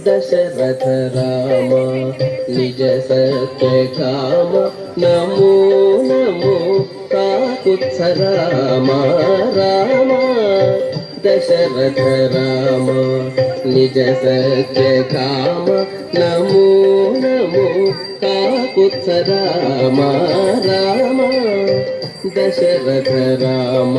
दशरथ राम निज सत्य काम नमो नमो काकुत्स राम राम दशरथ राम निज सत्य काम नमो नमो काकुत्स राम राम दशरथ राम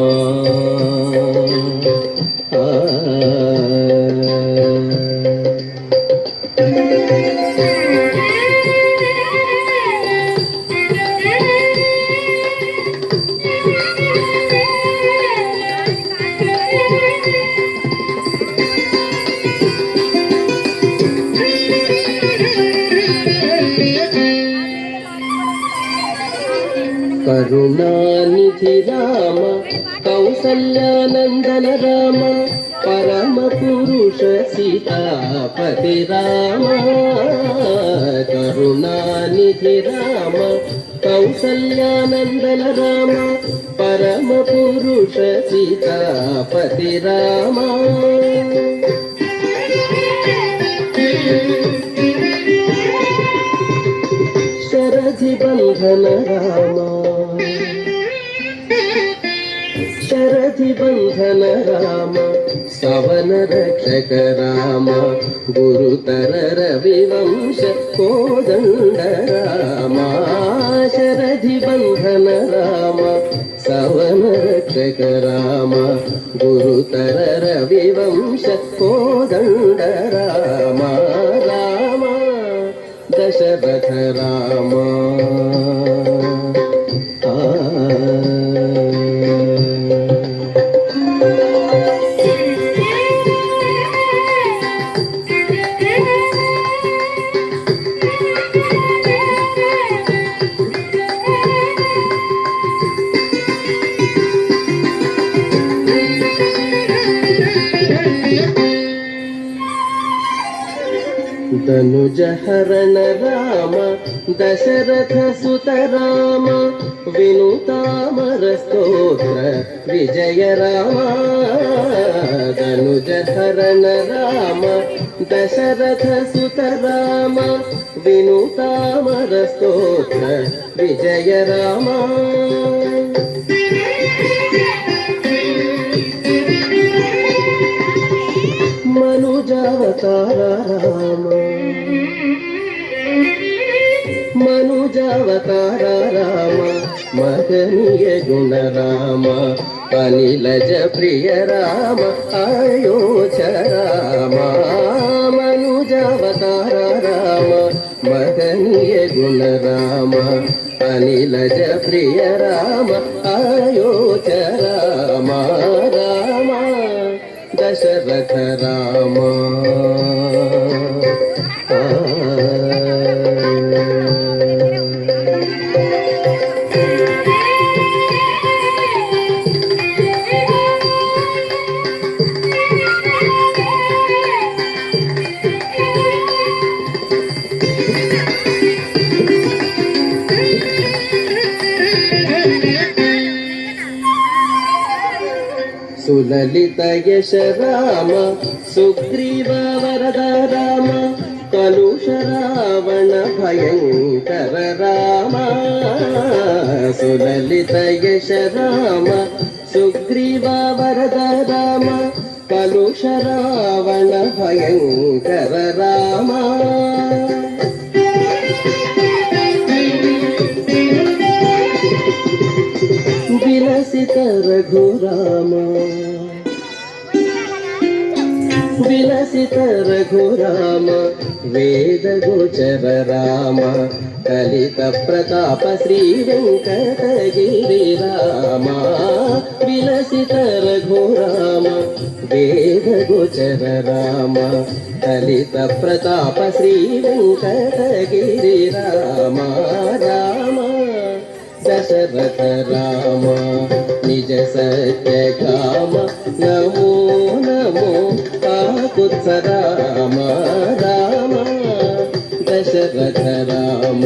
करुणानिधि राम कौसल्यानंदन राम परम पुरुष सीतापति राम करुणानिधि राम कौसल्यानंदन राम परम पुरुष सीतापति राम शरधि बंधन राम शरधि बंधन राम सवन रक्षक राम गुरुतर रविवंश कोदंड राम शरधि बंधन राम सवन रक्षक राम गुरुतर रविवंश कोदंड राम राम दशरथ राम धनुज हरण राम दशरथ सुत राम विनुतामर स्तोत्र विजय राम धनुज हरण राम दशरथ सुत राम विनुतामर स्तोत्र विजय राम मनुजावतार राम मनुजावतार राम महनीय गुण राम अनिलज प्रिय राम अयोच राम मनुजावतार राम महनीय गुण राम अनिलज प्रिय राम अयोच राम राम दशरथ राम सुललित यश राम सुग्रीव वरद राम कलुष रावण भयंकर राम सुललित यश राम सुग्रीव वरद राम कलुष रावण भयंकर राम विलसित रघुराम विलसित रघुराम वेद गोचर राम कलित प्रताप श्री वेंकटगिरि राम विलसित रघुराम वेद गोचर राम कलित प्रताप श्री वेंकटगिरि राम राम दशरथ राम निज सत्य काम नमो नमो కుత్స రామ రామ దశరథ రామ